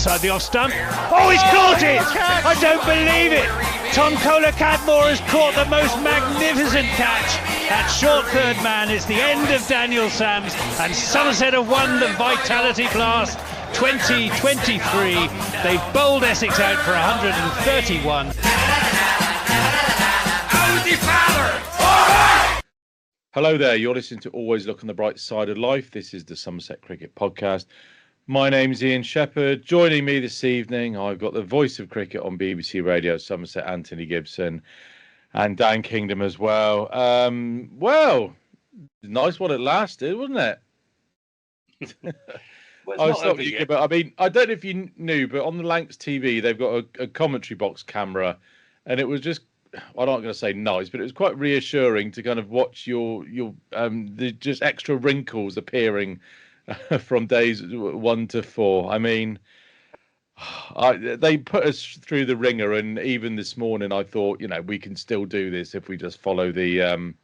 outside the off stump. Oh, he's caught it! I don't believe it! Tom Kohler-Cadmore has caught the most magnificent catch. That short third man is the end of Daniel Sams, and Somerset have won the Vitality Blast 2023. They've bowled Essex out for 131. Hello there, you're listening to Always Look on the Bright Side of Life. This is the Somerset Cricket Podcast. My name's Ian Shepherd. Joining me this evening, I've got the voice of cricket on BBC Radio Somerset, Anthony Gibson, and Dan Kingdom as well. Well, nice while it lasted, wasn't it? Well, I mean, I don't know if you knew, but on the Lancs TV, they've got a commentary box camera, and it was just, I'm not going to say nice, but it was quite reassuring to kind of watch the just extra wrinkles appearing from days 1 to 4. I mean, they put us through the ringer, and even this morning I thought, we can still do this if we just follow the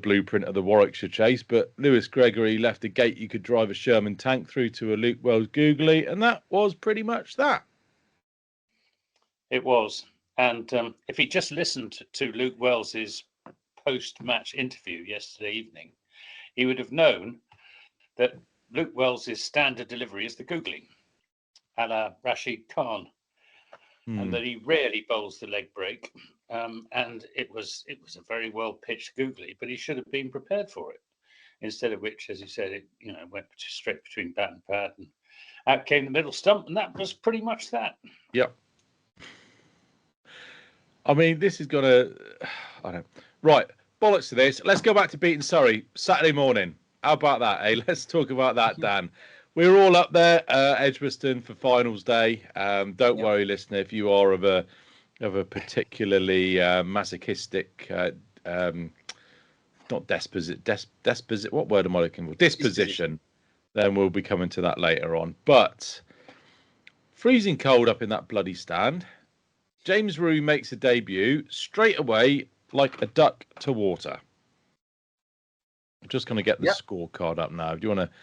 blueprint of the Warwickshire chase. But Lewis Gregory left a gate you could drive a Sherman tank through to a Luke Wells googly, and that was pretty much that. It was. And if he just listened to Luke Wells's post-match interview yesterday evening, he would have known that Luke Wells's standard delivery is the googly, a la Rashid Khan, and that he rarely bowls the leg break. And it was a very well pitched googly, but he should have been prepared for it. Instead of which, as you said, it went straight between bat and pad, and out came the middle stump, and that was pretty much that. Yep. I mean, this is gonna. I don't. Right, bollocks to this. Let's go back to beating Surrey Saturday morning. How about that? Hey, let's talk about that, Dan. We're all up there, Edgbaston for finals day. Don't worry, listener, if you are of a particularly masochistic, not disposition. What word am I looking for? Disposition. Then we'll be coming to that later on. But freezing cold up in that bloody stand. James Rue makes a debut straight away like a duck to water. I'm just going to get the scorecard up now. Do you want to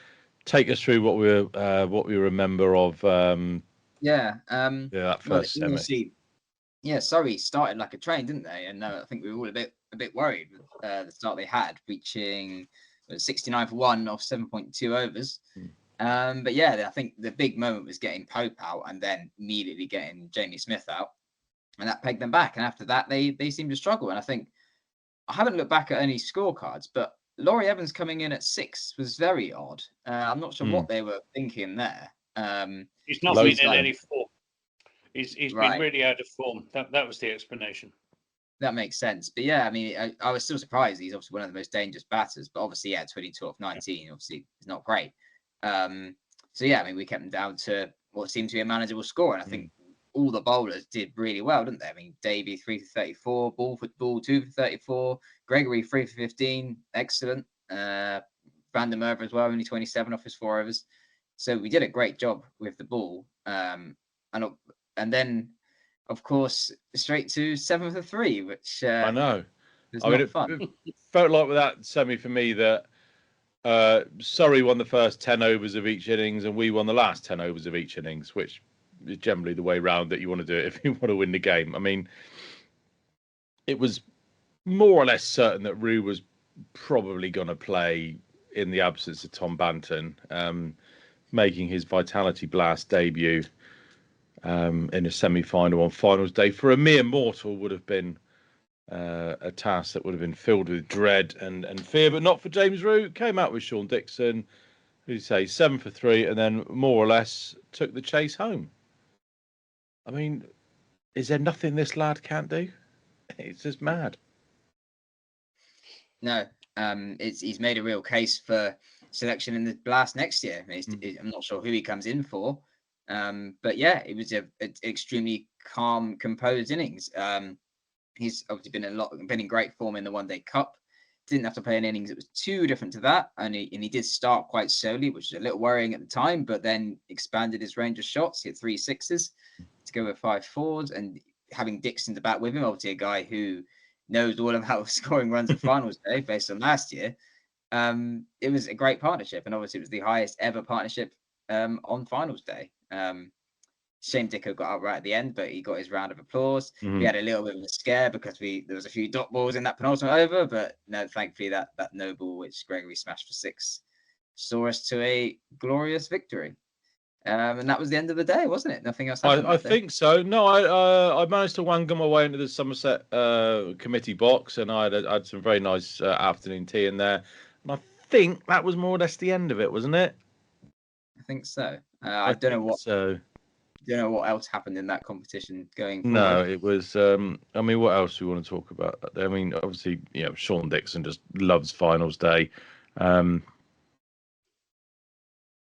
take us through what we remember of that first semi? Surrey started like a train, didn't they? And I think we were all a bit worried with the start they had, reaching 69 for 1 off 7.2 overs. But yeah, I think the big moment was getting Pope out and then immediately getting Jamie Smith out. And that pegged them back. And after that, they seemed to struggle. And I think, I haven't looked back at any scorecards, but Laurie Evans coming in at 6 was very odd. I'm not sure what they were thinking there. He's not been in any form. He's been really out of form. That was the explanation. That makes sense. But yeah, I mean, I was still surprised. He's obviously one of the most dangerous batters. But obviously, 22 off 19, obviously, is not great. So yeah, I mean, we kept him down to what seemed to be a manageable score. And I think all the bowlers did really well, didn't they? I mean, Davey 3 for 34, Ball 2 for 34, Gregory 3 for 15, excellent. Van der Merwe as well, only 27 off his 4 overs. So we did a great job with the ball. And then, of course, straight to 7 for 3, which I know. Was fun. It felt like with that semi for me that Surrey won the first 10 overs of each innings and we won the last 10 overs of each innings, which is generally the way round that you want to do it if you want to win the game. I mean, it was more or less certain that Rue was probably going to play in the absence of Tom Banton, making his Vitality Blast debut in a semi-final on finals day for a mere mortal would have been a task that would have been filled with dread and fear, but not for James Rue. Came out with Sean Dixon, who'd say 7 for 3, and then more or less took the chase home. I mean, is there nothing this lad can't do? It's just mad. No, he's made a real case for selection in the Blast next year. I'm not sure who he comes in for, but yeah, it was an extremely calm, composed innings. He's obviously been in great form in the One Day Cup. Didn't have to play an innings that was too different to that, and he did start quite slowly, which was a little worrying at the time. But then expanded his range of shots. He had 3 sixes to go with 5 fours, and having Dixon to bat with him, obviously a guy who knows all about scoring runs at finals day based on last year. It was a great partnership, and obviously it was the highest ever partnership on finals day. Shane Dicko got out right at the end, but he got his round of applause. Mhm. We had a little bit of a scare because there was a few dot balls in that penultimate over, but no, thankfully that no ball which Gregory smashed for 6 saw us to a glorious victory. And that was the end of the day, wasn't it? Nothing else happened. I think so. No, I managed to wangle my way into the Somerset committee box, and I had some very nice afternoon tea in there. And I think that was more or less the end of it, wasn't it? I think so. I don't know what. So. Don't know what else happened in that competition going forward. No, it was. I mean, what else do we want to talk about? I mean, obviously, Sean Dixon just loves finals day.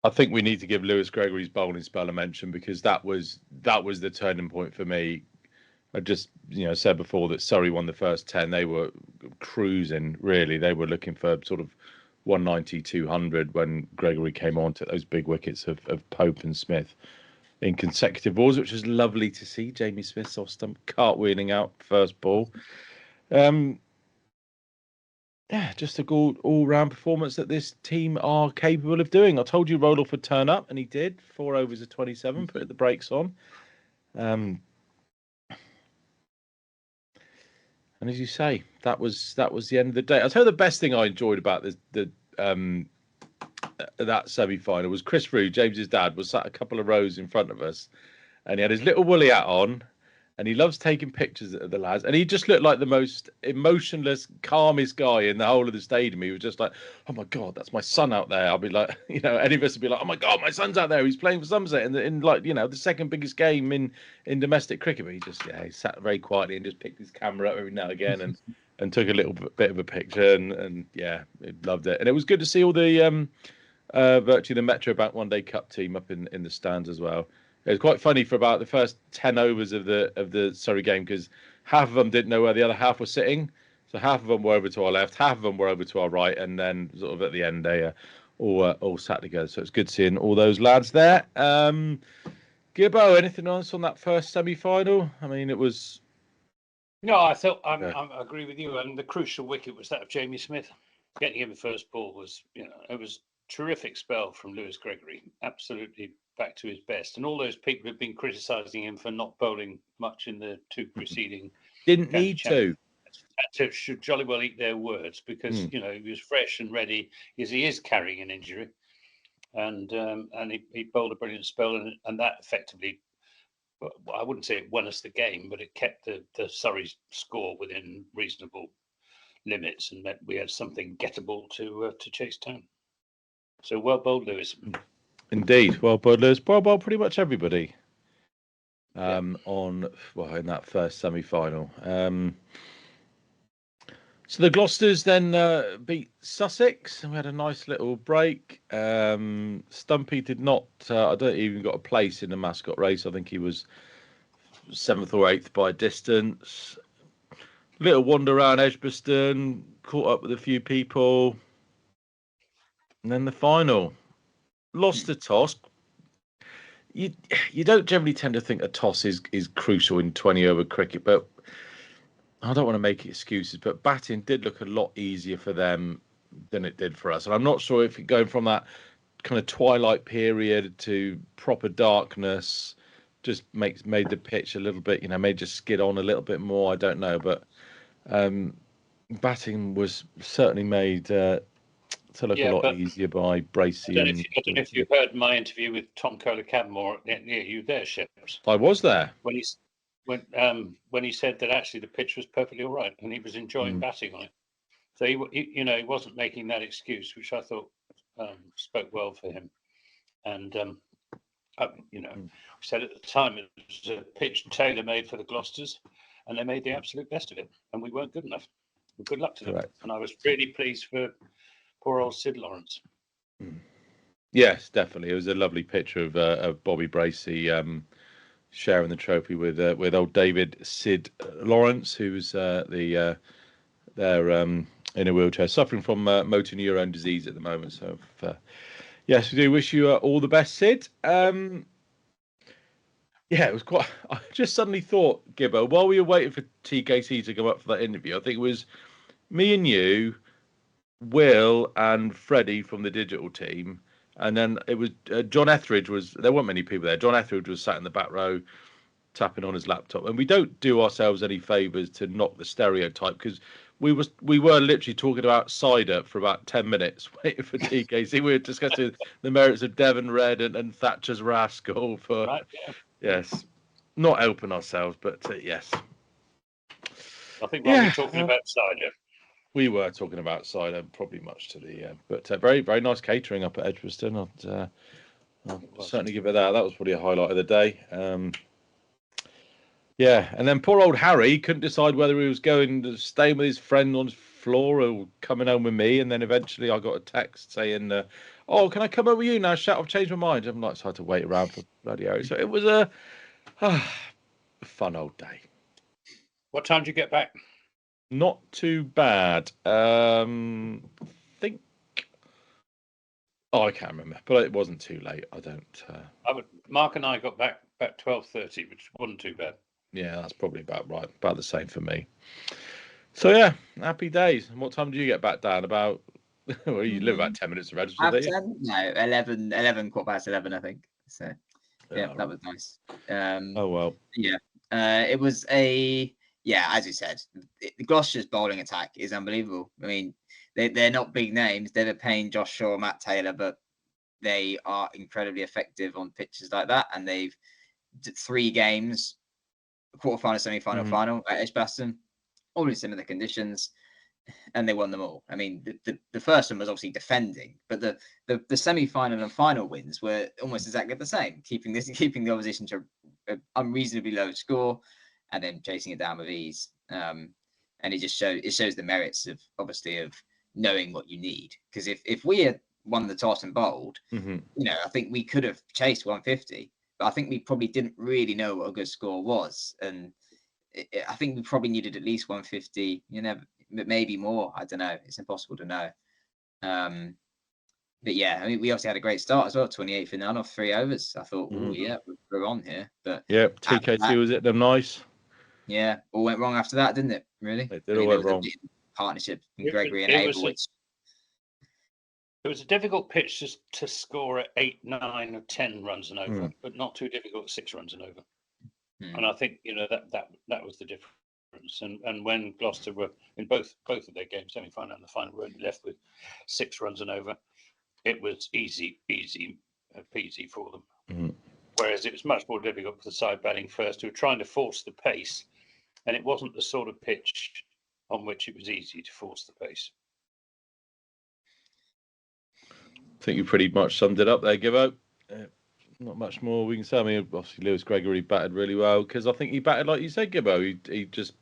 I think we need to give Lewis Gregory's bowling spell a mention because that was the turning point for me. I just said before that Surrey won the first 10. They were cruising, really. They were looking for sort of 190, 200 when Gregory came on to those big wickets of Pope and Smith in consecutive balls, which was lovely to see. Jamie Smith's off stump cartwheeling out first ball. Yeah, just a good all-round performance that this team are capable of doing. I told you Roloff would turn up, and he did. 4 overs of 27, put the brakes on. And as you say, that was the end of the day. I'll tell you the best thing I enjoyed about that semi-final was Chris Frew, James's dad, was sat a couple of rows in front of us, and he had his little woolly hat on, and he loves taking pictures of the lads, and he just looked like the most emotionless, calmest guy in the whole of the stadium. He was just like, "Oh my God, that's my son out there." I'll be like, any of us would be like, "Oh my God, my son's out there. He's playing for Somerset in the second biggest game in domestic cricket." But he sat very quietly and just picked his camera up every now and again and took a little bit of a picture and yeah, loved it. And it was good to see all the virtually the Metro Bank One Day Cup team up in the stands as well. It was quite funny for about the first 10 overs of the Surrey game because half of them didn't know where the other half was sitting. So half of them were over to our left, half of them were over to our right, and then sort of at the end they all sat together. So it's good seeing all those lads there. Gibbo, anything else on that first semi-final? I mean, it was. No, I agree with you. And the crucial wicket was that of Jamie Smith. Getting him the first ball was, it was a terrific spell from Lewis Gregory. Absolutely back to his best. And all those people who've been criticising him for not bowling much in the 2 preceding. Didn't need to. Should jolly well eat their words because, he was fresh and ready because he is carrying an injury. And he bowled a brilliant spell and that effectively, I wouldn't say it won us the game, but it kept the Surrey score within reasonable limits and meant we had something gettable to chase down. So well bowled, Lewis. Indeed, well bowled, Lewis. Well bowled pretty much everybody in that first semi-final. So the Gloucesters then beat Sussex, and we had a nice little break. Stumpy did not. I don't even got a place in the mascot race. I think he was 7th or 8th by distance. Little wander around Edgbaston, caught up with a few people, and then the final. Lost the toss. You don't generally tend to think a toss is crucial in 20-over cricket, but I don't want to make excuses, but batting did look a lot easier for them than it did for us. And I'm not sure if going from that kind of twilight period to proper darkness just made the pitch a little bit, may just skid on a little bit more. I don't know, but batting was certainly made to look a lot easier by Bracey. I don't know if you heard my interview with Tom Kohler-Cadmore near you there, Sheps. I was there. When he said that actually the pitch was perfectly all right and he was enjoying batting on it. So he wasn't making that excuse, which I thought spoke well for him. And we said at the time it was a pitch tailor-made for the Gloucesters, and they made the absolute best of it, and we weren't good enough. Well, good luck to them. Correct. And I was really pleased for poor old Sid Lawrence. Yes, definitely. It was a lovely picture of Bobby Bracey sharing the trophy with old David Sid Lawrence, who's there in a wheelchair, suffering from motor neurone disease at the moment. So, yes, we do wish you all the best, Sid. Yeah, it was quite. I just suddenly thought, Gibbo, while we were waiting for TKC to come up for that interview, I think it was me and you, Will and Freddie from the digital team, And then it was John Etheridge was. There weren't many people there. John Etheridge was sat in the back row, tapping on his laptop. And we don't do ourselves any favours to knock the stereotype, because we were literally talking about cider for about 10 minutes waiting for TKC. We were discussing the merits of Devon Red and Thatcher's Rascal for Right, yes, not helping ourselves, but yes. I think while we're talking about cider. We were talking about cider, probably much to the but very, very nice catering up at Edgbaston. I'll certainly give it that. That was probably a highlight of the day. Yeah, and then poor old Harry couldn't decide whether he was going to stay with his friend on his floor or coming home with me. And then eventually I got a text saying, "Oh, can I come over with you now? Shut! I've changed my mind." I'm like, so I had to wait around for bloody Harry. So it was a fun old day. What time did you get back? Not too bad. I think. Oh, I can't remember, but it wasn't too late. I don't. Mark and I got back about 12:30, which wasn't too bad. Yeah, that's probably about right. About the same for me. So yeah, happy days. And what time do you get back, Dan? About well, you live about 10 minutes to register, do you? No, 11, 11, 11:15, I think. So yeah, that was nice. Oh well. Yeah, it was as you said, the Gloucester's bowling attack is unbelievable. I mean, they're not big names. They're Payne, Josh Shaw, Matt Taylor, but they are incredibly effective on pitches like that. And they've 3 games, quarterfinal, semi-final, final at Edgbaston, all in similar conditions, and they won them all. I mean, the first one was obviously defending, but the semi-final and final wins were almost exactly the same, keeping the opposition to an unreasonably low score, and then chasing it down with ease. And it shows the merits of obviously of knowing what you need. Because if we had won the toss and bowled, I think we could have chased 150, but I think we probably didn't really know what a good score was, and I think we probably needed at least 150. Maybe more. I don't know. It's impossible to know. But yeah, I mean, we obviously had a great start as well. 28 for none off 3 overs. I thought, we're on here. But yeah, TK2 was it? Them nice. Yeah, all went wrong after that, didn't it? Really? It did all went wrong. Partnership in Gregory and Abel. It was a difficult pitch to score at 8, 9, or 10 runs and over, but not too difficult at 6 runs and over. And I think that was the difference. And when Gloucester were in both of their games, semi-final and the final, were only left with 6 runs and over, it was easy peasy for them. Whereas it was much more difficult for the side batting first, who were trying to force the pace, and it wasn't the sort of pitch on which it was easy to force the pace. I think you pretty much summed it up there, Gibbo. Not much more we can say. I mean, obviously Lewis Gregory batted really well, because I think he batted like you said, Gibbo. He just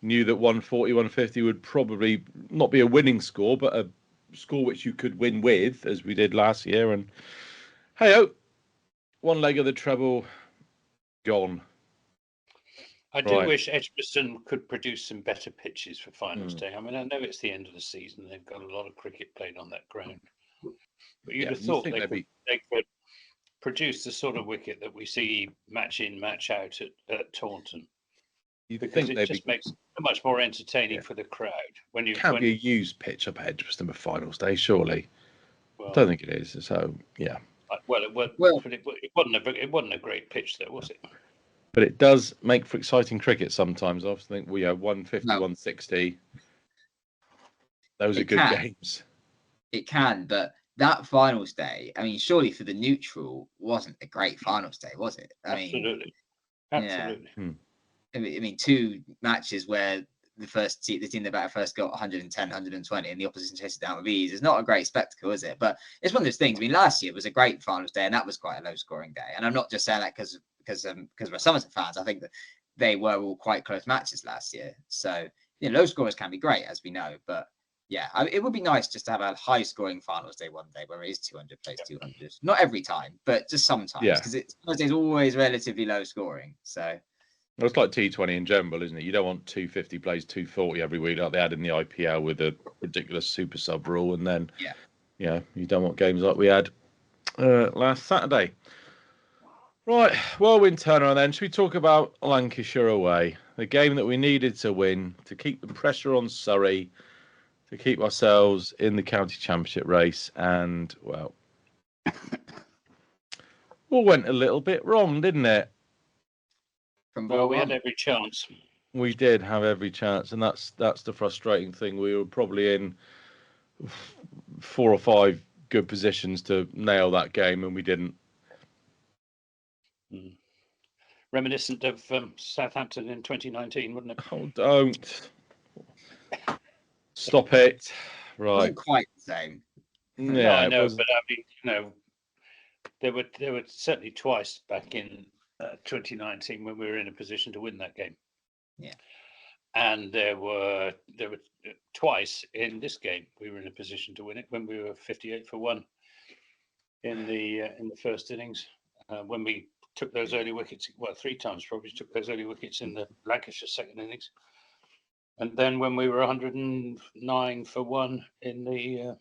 knew that 140, 150 would probably not be a winning score, but a score which you could win with, as we did last year. And hey-oh, one leg of the treble gone. I do wish Edgbaston could produce some better pitches for finals day. I mean, I know it's the end of the season. They've got a lot of cricket played on that ground. But you'd have thought they could produce the sort of wicket that we see match in, match out at Taunton. Because it just makes it much more entertaining for the crowd. Can't be a used pitch up at Edgbaston for finals day, surely. Well, I don't think it is. So, yeah. Well, it wasn't a great pitch, though, was it? But it does make for exciting cricket sometimes. I often think 150, 160. Those are good games. It can, but that finals day, I mean, surely for the neutral, wasn't a great finals day, was it? Absolutely. Yeah. I mean, 2 matches where the team that batted first got 110, 120, and the opposition chased it down with ease. It's not a great spectacle, is it? But it's one of those things. I mean, last year was a great finals day, and that was quite a low-scoring day. And I'm not just saying that because we're Somerset fans. I think that they were all quite close matches last year. So, low scorers can be great, as we know. But yeah, it would be nice just to have a high-scoring finals day one day where it is 200 plays 200. Not every time, but just sometimes, because it's always relatively low-scoring. So. It's like T20 in general, isn't it? You don't want 250 plays 240 every week like they had in the IPL with a ridiculous super sub rule, and then you don't want games like we had last Saturday. Right, whirlwind turnaround then. Should we talk about Lancashire away? The game that we needed to win to keep the pressure on Surrey, to keep ourselves in the county championship race, and well, All went a little bit wrong, didn't it? Well, we had every chance. We did have every chance, and that's the frustrating thing. We were probably in 4 or 5 good positions to nail that game, and we didn't. Reminiscent of Southampton in 2019, wouldn't it? Oh, don't. Stop it. Right. Wasn't quite the same. Yeah, no, I know, but I mean, there were certainly twice back in 2019 when we were in a position to win that game. Yeah. And there were twice in this game we were in a position to win it when we were 58 for 1 in the first innings, when we took those early wickets. Well, 3 times probably took those early wickets in the Lancashire second innings, and then when we were 109 for 1 in the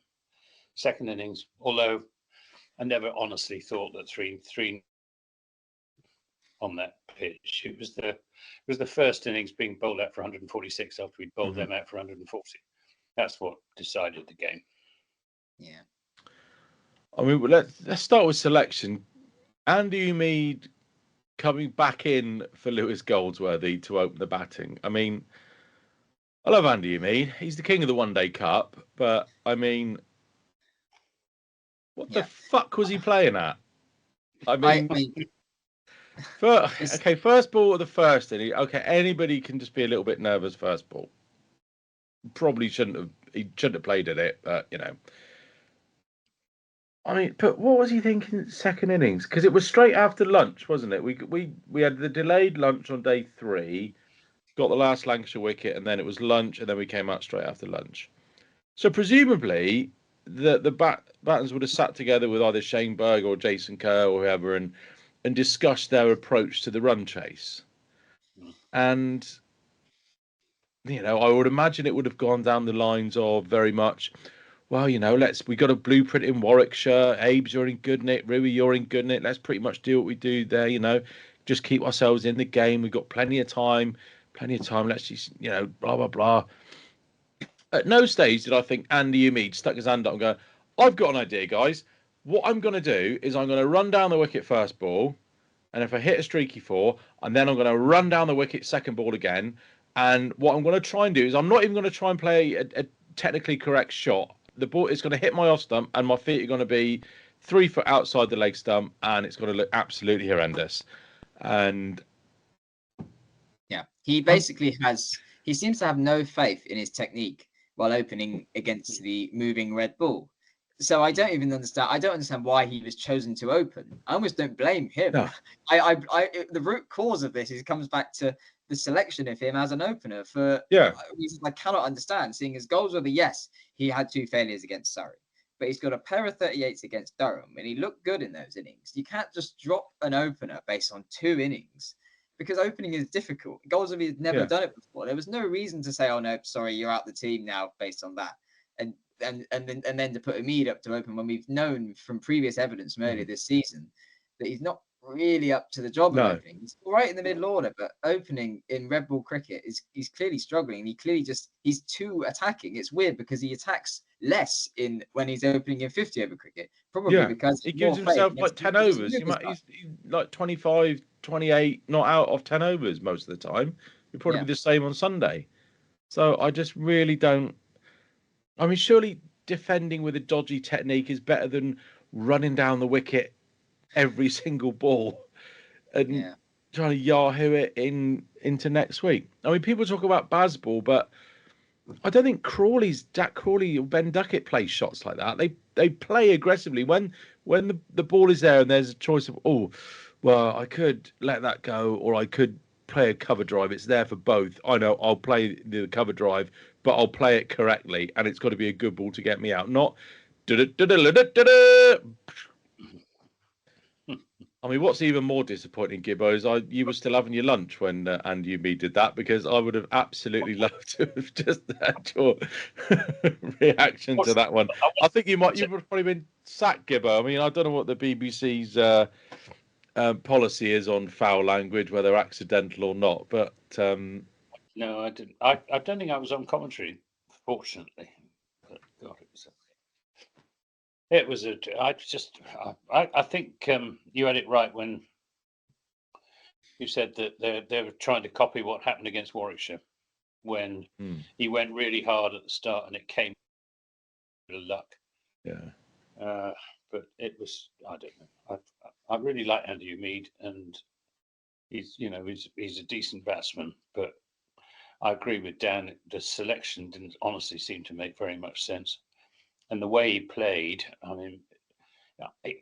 second innings. Although I never honestly thought that three on that pitch. It was the first innings being bowled out for 146 after we'd bowled them out for 140. That's what decided the game. Yeah. I mean, let's start with selection. Andy Umeed coming back in for Lewis Goldsworthy to open the batting. I mean, I love Andy Umeed. He's the king of the One Day Cup, but I mean, what the fuck was he playing at? I mean, first ball of the first inning. Okay, anybody can just be a little bit nervous first ball. Probably shouldn't have played at it, but you know. I mean, but what was he thinking second innings? Because it was straight after lunch, wasn't it? We had the delayed lunch on day 3, got the last Lancashire wicket, and then it was lunch, and then we came out straight after lunch. So presumably the batters would have sat together with either Shane Berg or Jason Kerr or whoever and discussed their approach to the run chase. And you know, I would imagine it would have gone down the lines of very much, well, you know, we got a blueprint in Warwickshire. Abe's, you're in good nick. Rui, you're in good nick. Let's pretty much do what we do there, you know. Just keep ourselves in the game. We've got plenty of time. Let's just, you know, blah, blah, blah. At no stage did I think Andy Umeed stuck his hand up and go, I've got an idea, guys. What I'm going to do is I'm going to run down the wicket first ball. And if I hit a streaky 4, and then I'm going to run down the wicket second ball again. And what I'm going to try and do is I'm not even going to try and play a technically correct shot. The ball is going to hit my off stump, and my feet are going to be 3 foot outside the leg stump, and it's going to look absolutely horrendous. And yeah, he basically he seems to have no faith in his technique while opening against the moving red ball. So I don't even understand. I don't understand why he was chosen to open. I almost don't blame him. No. The root cause of this comes back to the selection of him as an opener for reasons I cannot understand. Seeing as Goldsworthy, yes, he had 2 failures against Surrey, but he's got a pair of 38s against Durham, and he looked good in those innings. You can't just drop an opener based on 2 innings because opening is difficult. Goldsworthy has never done it before. There was no reason to say, "Oh no, sorry, you're out the team now," based on that, and then to put Umeed up to open when we've known from previous evidence from earlier this season that he's not really up to the job of opening. He's all right in the middle order, but opening in red ball cricket he's clearly struggling. He's too attacking. It's weird because he attacks less when he's opening in 50 over cricket, probably because he gives himself like 10 overs. He's like 25, 28 not out of 10 overs most of the time. He'll probably be the same on Sunday. So I just really don't. I mean, surely defending with a dodgy technique is better than running down the wicket every single ball and trying to yahoo it into next week. I mean, people talk about Bazball, but I don't think Jack Crawley or Ben Duckett play shots like that. They play aggressively when the ball is there and there's a choice of, oh, well, I could let that go or I could play a cover drive. It's there for both. I know I'll play the cover drive, but I'll play it correctly and it's got to be a good ball to get me out, not I mean, what's even more disappointing, Gibbo, is you were still having your lunch when Andy Umeed did that, because I would have absolutely loved to have just had your reaction to that one. I think you would have probably been sacked, Gibbo. I mean, I don't know what the BBC's policy is on foul language, whether accidental or not, but no, I didn't. I don't think I was on commentary, fortunately. But God, it was. It was I think you had it right when you said that they were trying to copy what happened against Warwickshire when he went really hard at the start and it came with luck. Yeah. But it was, I don't know. I really like Andy Umeed, and he's a decent batsman, but I agree with Dan. The selection didn't honestly seem to make very much sense, and the way he played. I mean,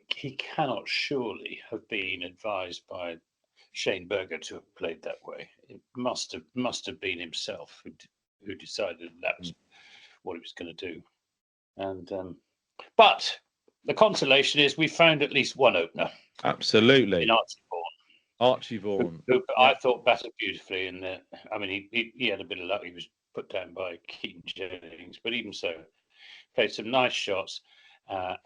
he cannot surely have been advised by Shane Berger to have played that way. It must have been himself who decided that was what he was going to do. And but the consolation is we found at least one opener. Absolutely. In Archie Vaughan. Archie Vaughan. Who I thought batted beautifully. I mean, he had a bit of luck. He was put down by Keaton Jennings, but even so, played some nice shots.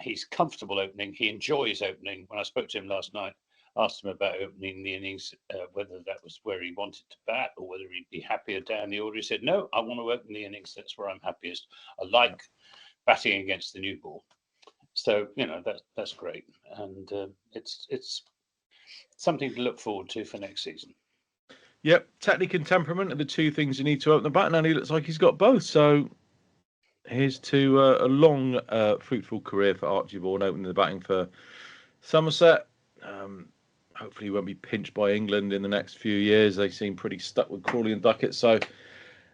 He's comfortable opening. He enjoys opening. When I spoke to him last night, asked him about opening the innings, whether that was where he wanted to bat or whether he'd be happier down the order. He said, "No, I want to open the innings. That's where I'm happiest. I like batting against the new ball." So that's great, and it's something to look forward to for next season. Yep, technique and temperament are the two things you need to open the bat, and he looks like he's got both. So here's to a long, fruitful career for Archie Vaughan, opening the batting for Somerset. Hopefully he won't be pinched by England in the next few years. They seem pretty stuck with Crawley and Duckett. So,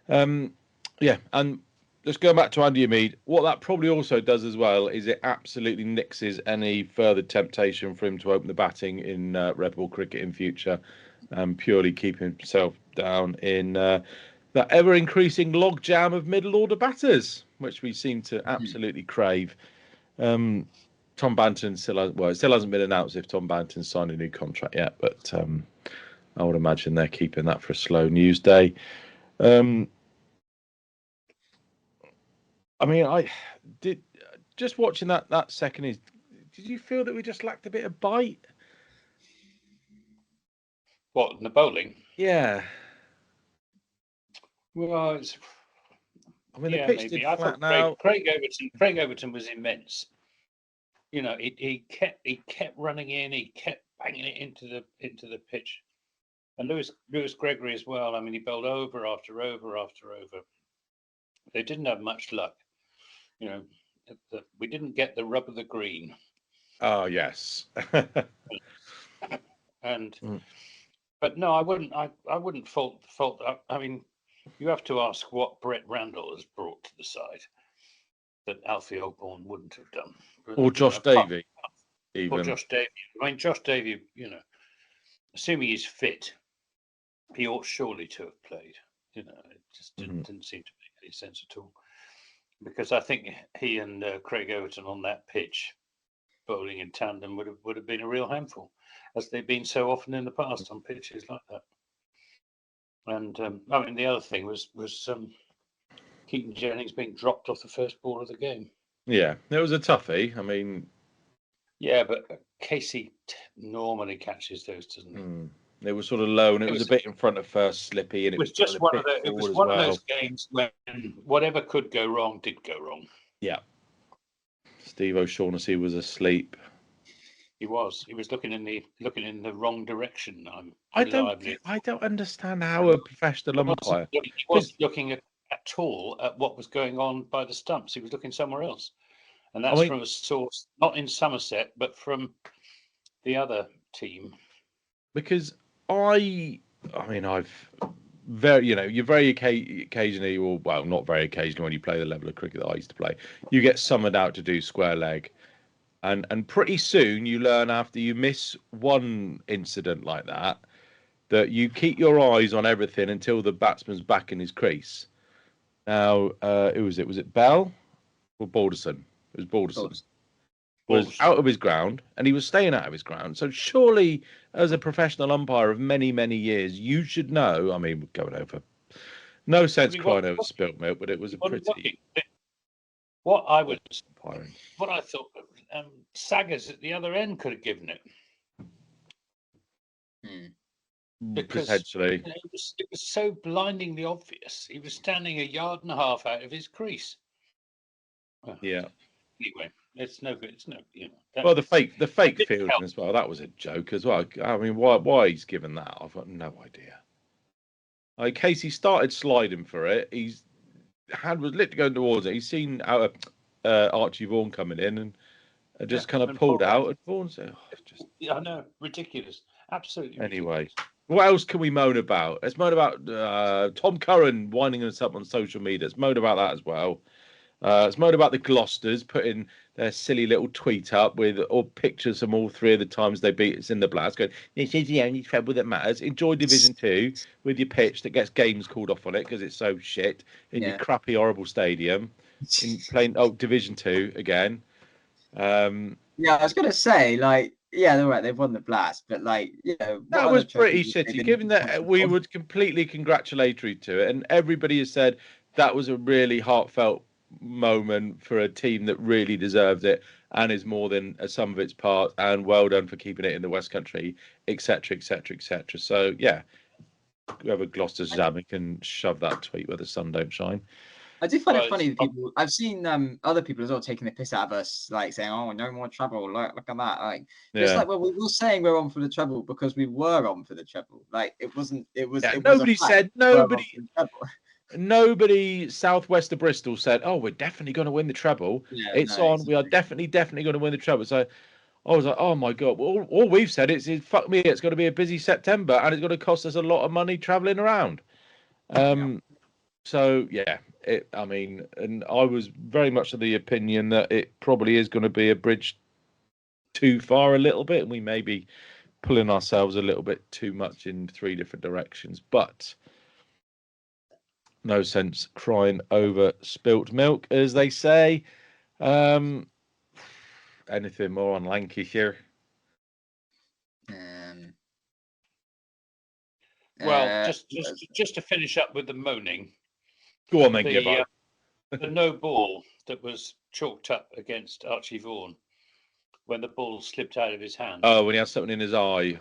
yeah, and let's go back to Andy Umeed. What that probably also does as well is it absolutely nixes any further temptation for him to open the batting in red ball cricket in future, purely keeping himself down in that ever-increasing logjam of middle-order batters, which we seem to absolutely crave. Tom Banton it still hasn't been announced if Tom Banton's signed a new contract yet, but I would imagine they're keeping that for a slow news day. I mean, I did just watching that second. Did you feel that we just lacked a bit of bite? What, in the bowling? Yeah. Well, the pitch maybe. did I flatten thought out. Craig Overton was immense. He kept running in. He kept banging it into the pitch, and Lewis Gregory as well. I mean, he bowled over after over after over. They didn't have much luck. We didn't get the rub of the green. Oh yes. And but no, I wouldn't fault. I mean, you have to ask what Brett Randall has brought to the side that Alfie Ogborn wouldn't have done. Or Josh Davey. Even. Or Josh Davey. I mean, Josh Davey, assuming he's fit, he ought surely to have played. It just didn't seem to make any sense at all. Because I think he and Craig Overton on that pitch, bowling in tandem, would have been a real handful, as they've been so often in the past on pitches like that. And I mean, the other thing was Keaton Jennings being dropped off the first ball of the game. Yeah, it was a toughie. I mean, yeah, but Casey normally catches those, doesn't he? It was sort of low, and it was a bit in front of first, slippy, and it was just one of those games when whatever could go wrong did go wrong. Yeah. Steve O'Shaughnessy was asleep. He was looking in the wrong direction. I don't understand how a professional umpire. He wasn't looking at all at what was going on by the stumps. He was looking somewhere else, and that's from a source not in Somerset, but from the other team. Because you're very occasionally, or well, not very occasionally, when you play the level of cricket that I used to play, you get summoned out to do square leg. And pretty soon you learn, after you miss one incident like that you keep your eyes on everything until the batsman's back in his crease. Now, who was it? Was it Bell or Balderson? It was Balderson. Was out of his ground, and he was staying out of his ground. So surely, as a professional umpire of many, many years, you should know. I mean, we're going over. No sense crying over spilt milk, but it was a pretty. What I thought, Saggers at the other end could have given it. Because potentially, it was so blindingly obvious. He was standing a yard and a half out of his crease. Yeah. Anyway, it's no good. It's no, you know. Well, the fake didn't fielding help. as well. That was a joke as well. I mean, why he's given that? I've got no idea. Like Casey started sliding for it. His hand was literally going towards it. He's seen Archie Vaughan coming in and just kind of and pulled pulled out. And Vaughan said, just Yeah, I know, ridiculous. Absolutely. anyway. Ridiculous. What else can we moan about? Let's moan about Tom Curran winding us up on social media. Let's moan about that as well. Let's moan about the Gloucesters putting their silly little tweet up with all pictures from all three of the times they beat us in the Blast. Going, this is the only treble that matters. Enjoy Division 2 with your pitch that gets games called off on it because it's so shit in your crappy, horrible stadium. In playing Division 2 again. I was going to say, like, yeah, they're right. They've won the Blast, but like, you know, that was pretty shitty. Given that we were completely congratulatory to it, and everybody has said that was a really heartfelt moment for a team that really deserved it and is more than a sum of its parts. And well done for keeping it in the West Country, etc., etc., etc. So yeah, whoever Gloucester Zammit can shove that tweet where the sun don't shine. I do find it funny that people. I've seen other people as well taking the piss out of us, like saying, "Oh, no more trouble." Look at that. Like, it's like, well, we were saying we're on for the treble because we were on for the treble. Like, it wasn't. It was. Yeah, it nobody was said nobody southwest of Bristol said, "Oh, we're definitely going to win the treble." Yeah, it's on. Exactly. We are definitely going to win the treble. So I was like, "Oh my god!" Well, all we've said is, "Fuck me, it's going to be a busy September and it's going to cost us a lot of money travelling around." So yeah. I mean, and I was very much of the opinion that it probably is going to be a bridge too far a little bit, and we may be pulling ourselves a little bit too much in three different directions. But no sense crying over spilt milk, as they say. Anything more on Lancashire? Well, just to finish up with the moaning. Go on then, Gibbo. The no ball that was chalked up against Archie Vaughan when the ball slipped out of his hand. Oh, when he had something in his eye.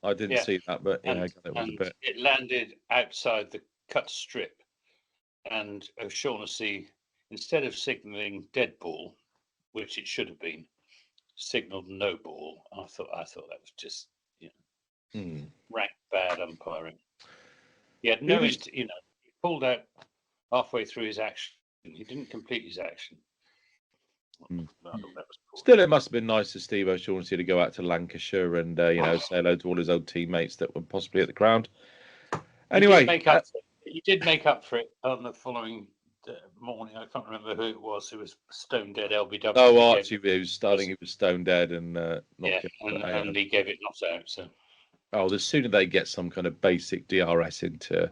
I didn't see that, but yeah, it was a bit. It landed outside the cut strip, and O'Shaughnessy, instead of signalling dead ball, which it should have been, signalled no ball. I thought that was just rank bad umpiring. He had no, he pulled out halfway through his action. He didn't complete his action. That was cool. Still, it must have been nice of Steve O'Shaughnessy to go out to Lancashire and say hello to all his old teammates that were possibly at the ground. Anyway, he did make up for it on the following morning. I can't remember who it was. It was stone dead LBW. Oh, Archie was starting. He was stone dead and and he gave it not out. So, the sooner they get some kind of basic DRS into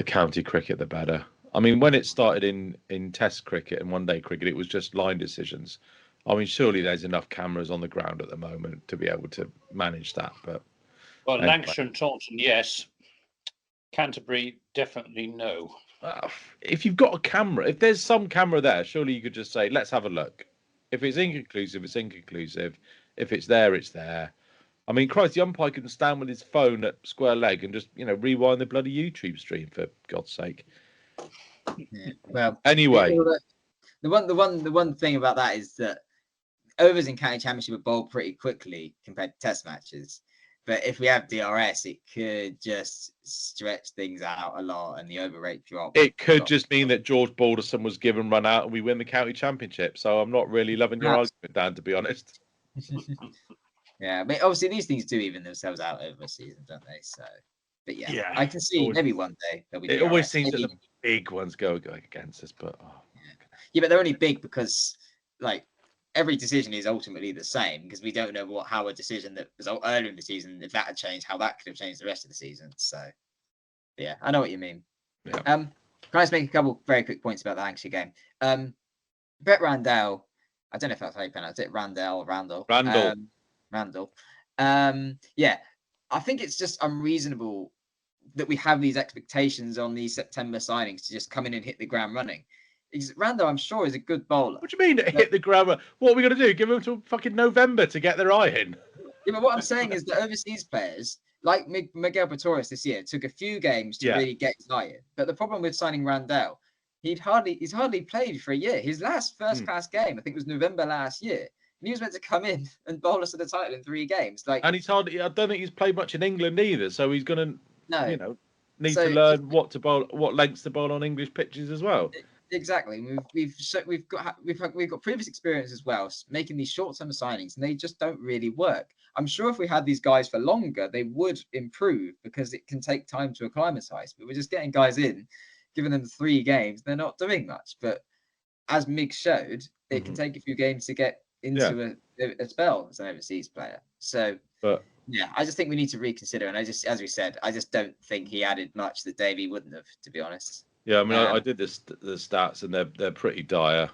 county cricket, the better. I mean, when it started in Test cricket and one-day cricket, it was just line decisions. I mean, surely there's enough cameras on the ground at the moment to be able to manage that. But anyway. Lancashire and Taunton, yes. Canterbury, definitely no. If you've got a camera, if there's some camera there, surely you could just say, let's have a look. If it's inconclusive, it's inconclusive. If it's there, it's there. I mean, Christ, the umpire can stand with his phone at square leg and just, rewind the bloody YouTube stream, for God's sake. Yeah. Well, anyway, the one thing about that is that overs in county championship are bowled pretty quickly compared to Test matches. But if we have DRS, it could just stretch things out a lot, and the over rate drop. It could just mean that George Balderson was given run out, and we win the county championship. So I'm not really loving your argument, Dan, to be honest. Yeah, but obviously these things do even themselves out over a season, don't they? So, but yeah. I can see maybe one day there'll be DRS. It always seems that the big ones go against us, but but they're only big because like every decision is ultimately the same because we don't know how a decision that was earlier in the season, if that had changed, how that could have changed the rest of the season. So yeah, I know what you mean. Yeah. Can I just make a couple very quick points about the Lancashire game? Brett Randall, I don't know if that's how you pronounce it, Randall. Yeah, I think it's just unreasonable that we have these expectations on these September signings to just come in and hit the ground running. Randall, I'm sure, is a good bowler. What do you mean hit the ground running? What are we going to do? Give them till fucking November to get their eye in? Yeah, but what I'm saying is that overseas players, like Miguel Pretorius this year, took a few games to really get his eye in. But the problem with signing Randall, he's hardly played for a year. His last first class game, I think, was November last year. And he was meant to come in and bowl us for the title in 3 games. And he's hardly. I don't think he's played much in England either. So he's going to, need to learn what to bowl, what lengths to bowl on English pitches as well. Exactly. We've got previous experience as well, making these short-term signings, and they just don't really work. I'm sure if we had these guys for longer, they would improve because it can take time to acclimatise. But we're just getting guys in, giving them 3 games, they're not doing much. But as Mig showed, it can take a few games to get into a spell as an overseas player. So, I just think we need to reconsider. And as we said, I just don't think he added much that Davey wouldn't have, to be honest. Yeah, I mean, I did the stats, and they're pretty dire.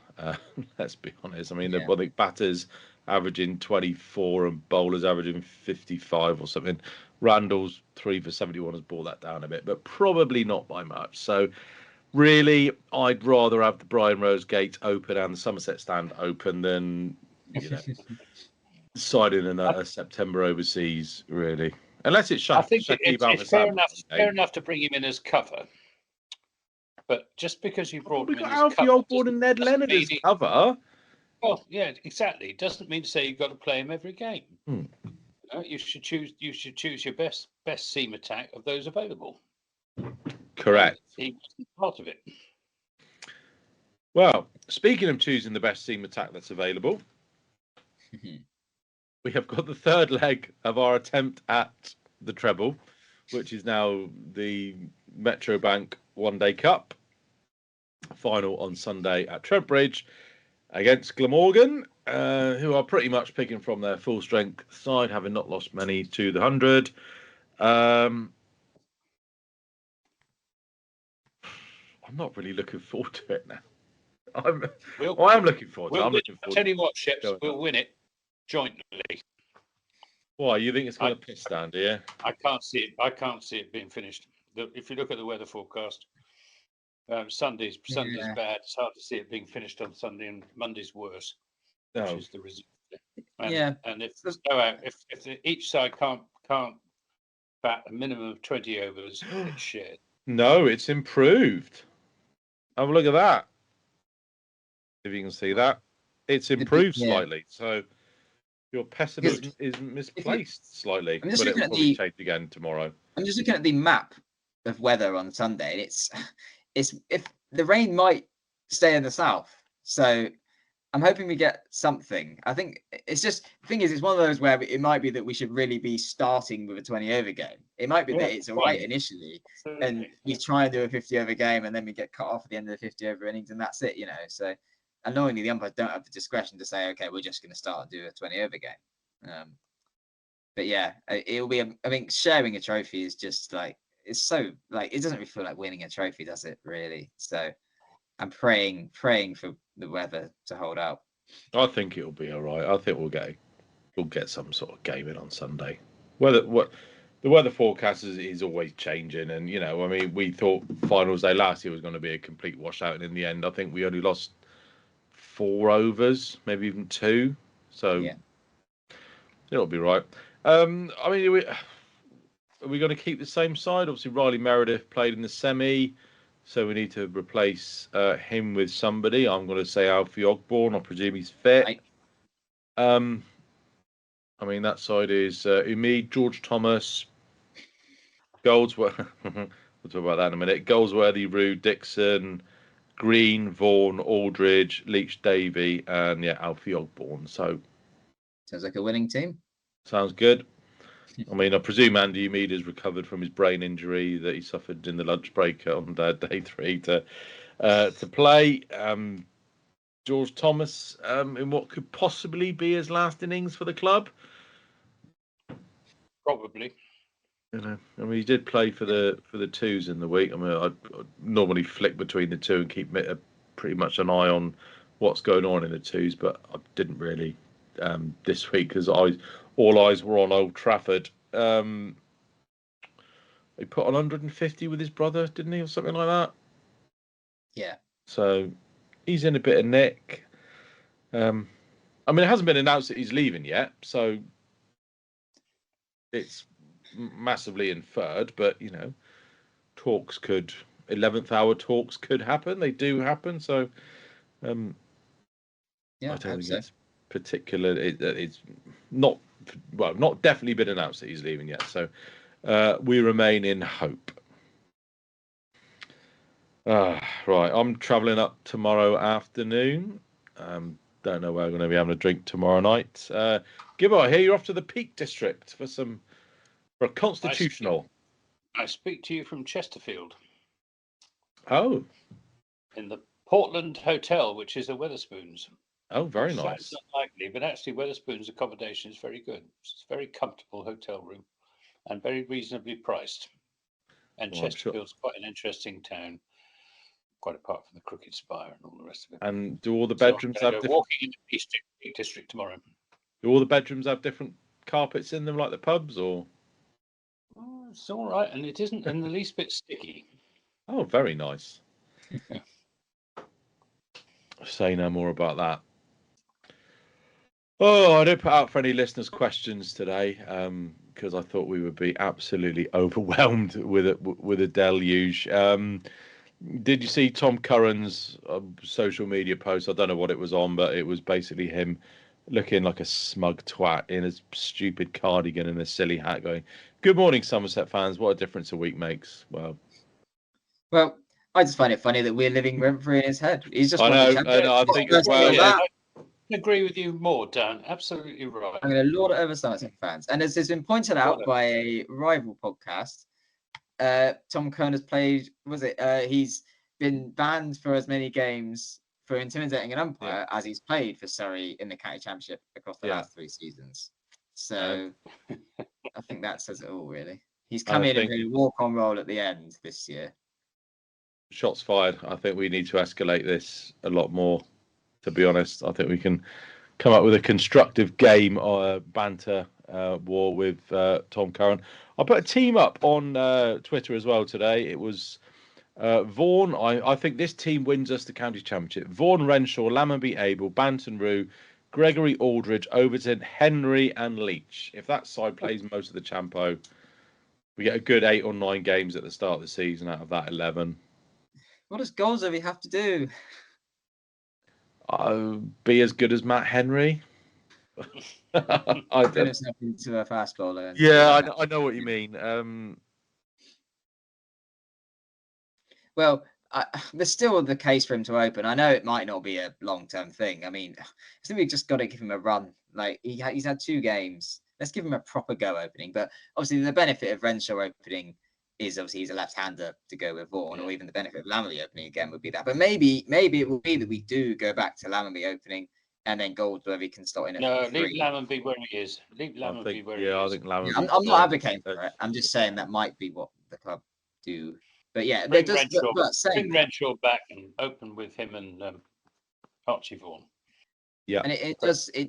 Let's be honest. I mean, I think batters averaging 24 and bowlers averaging 55 or something. Randall's 3 for 71 has brought that down a bit, but probably not by much. So, really, I'd rather have the Brian Rose gate open and the Somerset stand open than deciding in a September overseas, really. Unless it's I think it's fair enough to bring him in as cover. But just because you brought him in as cover... We've got Alfie Ogborn and Ned Leonard as cover. Well, yeah, exactly. It doesn't mean to say you've got to play him every game. You should choose your best seam attack of those available. Correct. He was part of it. Well, speaking of choosing the best seam attack that's available, we have got the third leg of our attempt at the treble, which is now the Metrobank One Day Cup final on Sunday at Trent Bridge against Glamorgan, who are pretty much picking from their full strength side, having not lost many to the 100. I'm not really looking forward to it now. I am looking forward to it. I'll tell you what, Ships, we'll win it jointly. Why? You think it's going to piss down, do you? I can't see it being finished. If you look at the weather forecast, Sunday's bad. It's hard to see it being finished on Sunday, and Monday's worse, which is the result. And if each side can't bat a minimum of 20 overs, it's shared. No, it's improved. Have a look at that. If you can see that, it's improved slightly. So your pessimism is misplaced slightly, but it will probably change again tomorrow. I'm just looking at the map of weather on Sunday, and it's if the rain might stay in the south, so I'm hoping we get something. I think it's just the thing is, it's one of those where it might be that we should really be starting with a 20 over game. It might be that it's all right initially, and we try and do a 50 over game, and then we get cut off at the end of the 50 over innings, and that's it, So annoyingly, the umpires don't have the discretion to say, okay, we're just going to start and do a 20 over game. But yeah, it'll be. I think sharing a trophy is just it's so it doesn't really feel like winning a trophy, does it? Really? So I'm praying for the weather to hold out. I think it'll be all right. I think we'll get some sort of game in on Sunday. The weather forecast is always changing, and I mean, we thought finals day last year was going to be a complete washout, and in the end, I think we only lost 4 overs, maybe even 2. So it'll be right. I mean, are we going to keep the same side? Obviously, Riley Meredith played in the semi, so we need to replace him with somebody. I'm going to say Alfie Ogborn. I presume he's fit. Right. I mean, that side is Umid, George Thomas, Goldsworthy. We'll talk about that in a minute. Goldsworthy, Roode, Dixon, Green, Vaughan, Aldridge, Leach, Davey, and Alfie Ogborn. So sounds like a winning team. Sounds good. I mean, I presume Andy Umid has recovered from his brain injury that he suffered in the lunch break on day 3 to play. George Thomas in what could possibly be his last innings for the club. Probably. I mean, he did play for the twos in the week. I mean, I normally flick between the two and keep pretty much an eye on what's going on in the twos, but I didn't really this week because all eyes were on Old Trafford. He put on 150 with his brother, didn't he, or something like that? Yeah. So he's in a bit of nick. I mean, it hasn't been announced that he's leaving yet, so it's massively inferred, but talks could 11th hour talks could happen. They do happen. So, Yeah, I don't think so. that's particular. It's not not definitely been announced that he's leaving yet. So, we remain in hope. Right, I'm travelling up tomorrow afternoon. Don't know where I'm going to be having a drink tomorrow night. Gibbo, I hear you're off to the Peak District for a constitutional. I speak to you from Chesterfield. Oh. In the Portland Hotel, which is a Weatherspoons. Oh, very nice. Sounds unlikely, but actually Weatherspoons accommodation is very good. It's a very comfortable hotel room and very reasonably priced. And Chesterfield's quite an interesting town, quite apart from the Crooked Spire and all the rest of it. And do all the bedrooms have different... walking in the Peak District tomorrow. Do all the bedrooms have different carpets in them like the pubs, or? Oh, it's all right, and it isn't in the least bit sticky. Oh, very nice. Say no more about that. Oh, I didn't put out for any listeners' questions today because I thought we would be absolutely overwhelmed with a deluge. Did you see Tom Curran's social media post? I don't know what it was on, but it was basically him looking like a smug twat in a stupid cardigan and a silly hat going, "Good morning, Somerset fans. What a difference a week makes." Well, I just find it funny that we're living rent-free in his head. He's just. I think as well. Yeah. I agree with you more, Dan. Absolutely right. I'm going to lord it over Somerset fans. And as has been pointed out by a rival podcast, Tom Curran has played, he's been banned for as many games for intimidating an umpire as he's played for Surrey in the county championship across the last 3 seasons. So I think that says it all, really. He's come in and played a walk-on role at the end this year. Shots fired. I think we need to escalate this a lot more. To be honest, I think we can come up with a constructive game or banter war with Tom Curran. I put a team up on Twitter as well today. It was Vaughan. I think this team wins us the county championship. Vaughan, Renshaw, Lammonby, Abel, Banton, Rue, Gregory, Aldridge, Overton, Henry, and Leach. If that side plays most of the Champo, we get a good 8 or 9 games at the start of the season out of that 11. What does Goldsworthy have to do? Be as good as Matt Henry. I turn himself into a fast bowler. Yeah, I know what you mean. Well, there's still the case for him to open. I know it might not be a long-term thing. I mean, I think we've just got to give him a run. Like he's had 2 games. Let's give him a proper go opening. But obviously, the benefit of Renshaw opening is obviously he's a left-hander to go with Vaughan, or even the benefit of Lammonby opening again would be that. But maybe it will be that we do go back to Lammonby opening, and then Goldsworthy can slot in. Leave Lammonby where he is. Leave Lammonby where he is. I think Lammonby. I'm not advocating for it. I'm just saying that might be what the club do. But yeah, bring Renshaw back and open with him and Archie Vaughan. Yeah, and it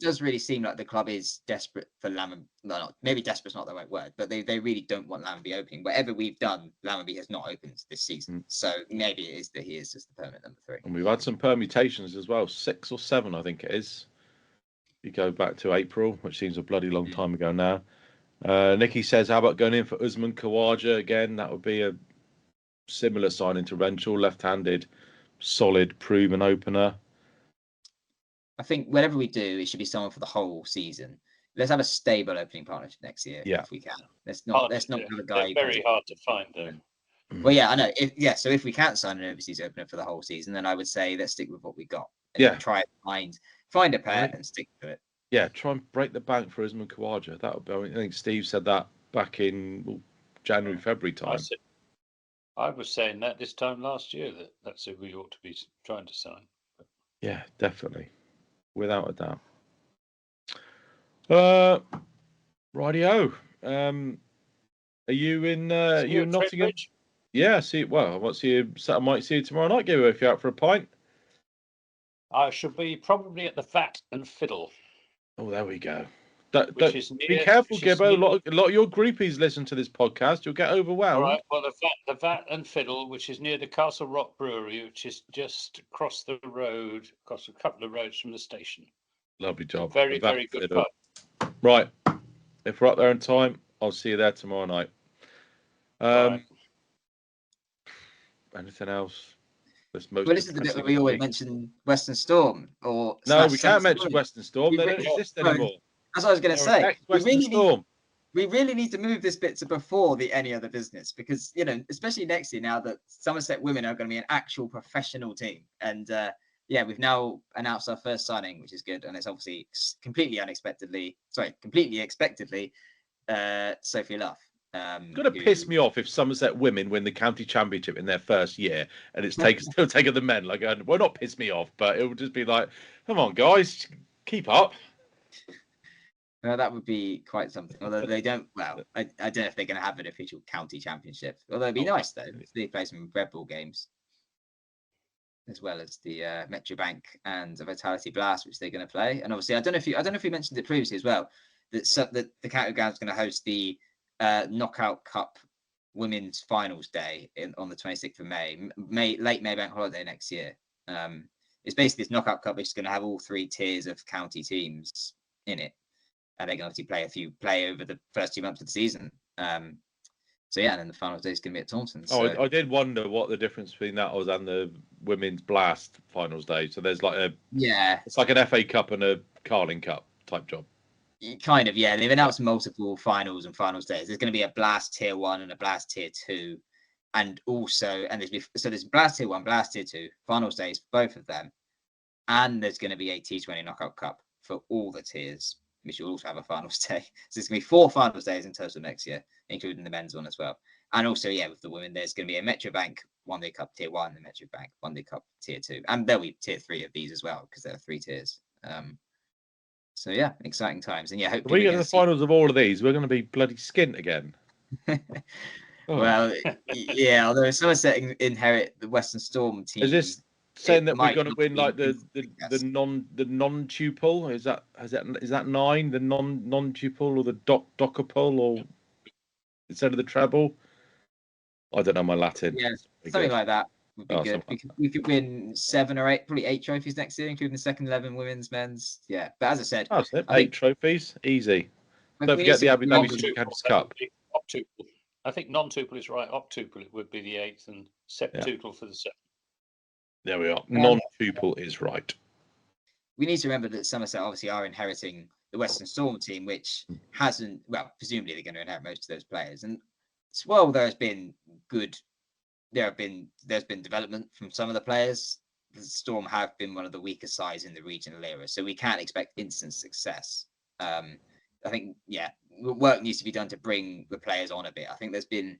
does really seem like the club is desperate for Lammonby. No, maybe desperate's not the right word, but they really don't want Lammonby opening. Whatever we've done, Lammonby has not opened this season. So maybe it is that he is just the permanent number 3. And we've had some permutations as well, 6 or 7, I think it is. You go back to April, which seems a bloody long time ago now. Nicky says, how about going in for Usman Khawaja again? That would be a similar signing to Renshaw, left-handed, solid, proven opener. I think whatever we do, it should be someone for the whole season. Let's have a stable opening partnership next year if we can. Let's not have a guy. Very hard to find, though. Well, yeah, I know. So if we can't sign an overseas opener for the whole season, then I would say let's stick with what we got. And try to find a pair and stick to it. Yeah, try and break the bank for Usman Khawaja. That would be. I think Steve said that back in January, February time. I was saying that this time last year that's who we ought to be trying to sign. Yeah, definitely. Without a doubt. Rightio. Are you in Nottingham? Yeah, see. Well, I might see you tomorrow night, Gibbo, if you're out for a pint. I shall be probably at the Vat and Fiddle. Oh, there we go. Be careful, Gibbo. A lot of your groupies listen to this podcast. You'll get overwhelmed. All right. Well, the Vat and Fiddle, which is near the Castle Rock Brewery, which is just across the road, across a couple of roads from the station. Lovely job. Very, very good pub. Right. If we're up there in time, I'll see you there tomorrow night. Right. Anything else? Well, this is the bit where we always mention Western Storm or no, we can't mention Western Storm. They don't exist anymore. That's what I was going to say. Storm. We really need to move this bit to before the any other business because, you know, especially next year now that Somerset women are going to be an actual professional team. And we've now announced our first signing, which is good. And it's obviously completely expectedly, Sophie Luff. It's going to piss me off if Somerset women win the county championship in their first year and it's still taking the men. Like, well, not piss me off, but it would just be like, come on, guys, keep up. Well, that would be quite something. Although they don't, well, I don't know if they're going to have an official county championship. Although it'd be nice though if they play some Red Bull games, as well as the Metrobank and the Vitality Blast, which they're going to play. And obviously, I don't know if you mentioned it previously as well that the county ground is going to host the Knockout Cup Women's Finals Day on the 26th of late May bank holiday next year. It's basically this Knockout Cup, which is going to have all 3 tiers of county teams in it. And they can obviously play over the first 2 months of the season. And then the final day is going to be at Taunton. So. I did wonder what the difference between that was and the Women's Blast Finals Day. So there's like it's like an FA Cup and a Carling Cup type job. Kind of, yeah. They've announced multiple finals and finals days. There's going to be a Blast Tier 1 and a Blast Tier 2. And also, there's Blast Tier 1, Blast Tier 2, finals days for both of them. And there's going to be a T20 Knockout Cup for all the tiers, which will also have a finals day. So there's going to be 4 finals days in total next year, including the men's one as well. And also, with the women, there's going to be a Metrobank One Day Cup Tier 1 and Metrobank One Day Cup Tier 2. And there'll be Tier 3 of these as well, because there are 3 tiers. So, exciting times. And hopefully if we get to the finals of all of these, we're going to be bloody skint again. Well, although Somerset inherit the Western Storm team. Is this saying that we're going to win like the non-tuple? Is that 9? The non-tuple or the docupole or instead of the treble? I don't know my Latin. Yeah, something like that would be good. We could win 7 or 8, probably 8 trophies next year, including the second 11 women's, men's. Yeah, but as I said, 8 trophies, easy. Don't forget the Abu Dhabi Cup. I think non-tuple is right. Octuple it would be the 8th, and septuple for the 7th. There we are. Non-tuple is right. We need to remember that Somerset obviously are inheriting the Western Storm team, which hasn't. Well, presumably they're going to inherit most of those players, and there's been development from some of the players. The Storm have been one of the weaker sides in the regional era, so we can't expect instant success. I think, work needs to be done to bring the players on a bit. I think there's been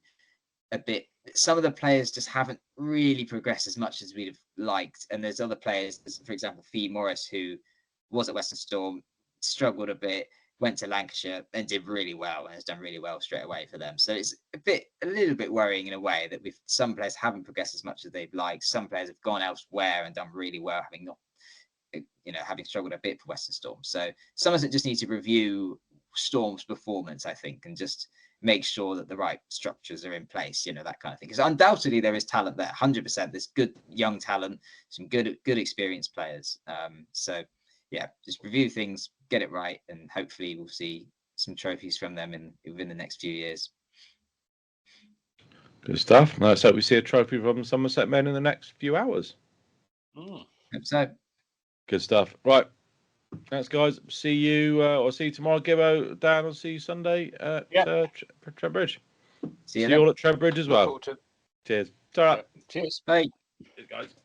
some of the players just haven't really progressed as much as we'd have liked. And there's other players, for example, Fee Morris, who was at Western Storm, struggled a bit, went to Lancashire and did really well and has done really well straight away for them. So it's a little bit worrying in a way that some players haven't progressed as much as they'd like. Some players have gone elsewhere and done really well, having struggled a bit for Western Storm. So Somerset just needs to review Storm's performance, I think, and just make sure that the right structures are in place, that kind of thing. Because undoubtedly there is talent there, 100%. There's good young talent, some good experienced players. Just review things, get it right, and hopefully we'll see some trophies from them within the next few years. Good stuff. Let's hope we see a trophy from Somerset men in the next few hours. Hope so. Good stuff. Right. Thanks, guys. See you. I'll see you tomorrow, Gibbo. Dan, I'll see you Sunday at Trent See you all at Trent Bridge as well. To... Cheers. All right. Cheers. Bye. Cheers, guys.